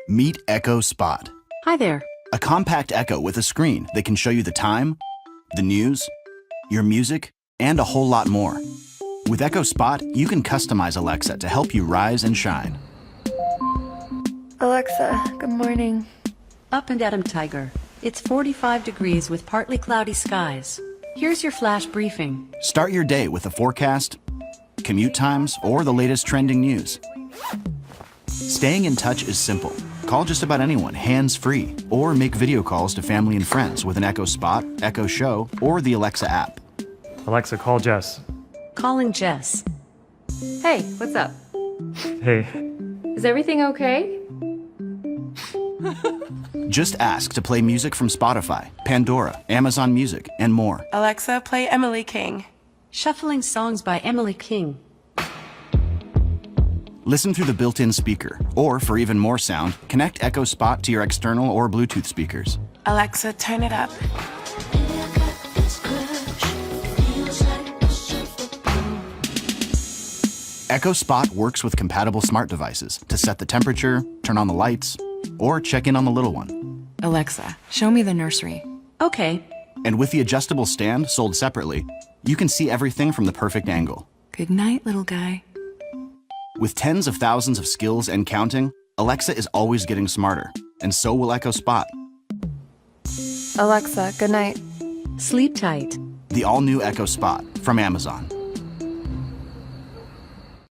Meet Echo Spot, Hi there. a compact Echo with a screen that can show you the time, the news, your music, and a whole lot more. With Echo Spot, you can customize Alexa to help you rise and shine. Alexa, good morning. Up and at 'em, Tiger. It's 45 degrees with partly cloudy skies. Here's your flash briefing. Start your day with a forecast, commute times, or the latest trending news. Staying in touch is simple. Call just about anyone hands-free, or make video calls to family and friends with an Echo Spot, Echo Show, or the Alexa app. Alexa, call Jess. Calling Jess. Hey, what's up? Hey, Is everything okay? Just ask to play music from Spotify, Pandora, Amazon Music, and more. Alexa, play Emily King. Shuffling songs by Emily King. Listen through the built-in speaker, or for even more sound, connect Echo Spot to your external or Bluetooth speakers. Alexa, turn it up. Echo Spot works with compatible smart devices to set the temperature, turn on the lights, or check in on the little one. Alexa, show me the nursery. Okay. And with the adjustable stand sold separately, you can see everything from the perfect angle. Good night, little guy. With tens of thousands of skills and counting, Alexa is always getting smarter, and so will Echo Spot. Alexa, good night. Sleep tight. The all-new Echo Spot from Amazon.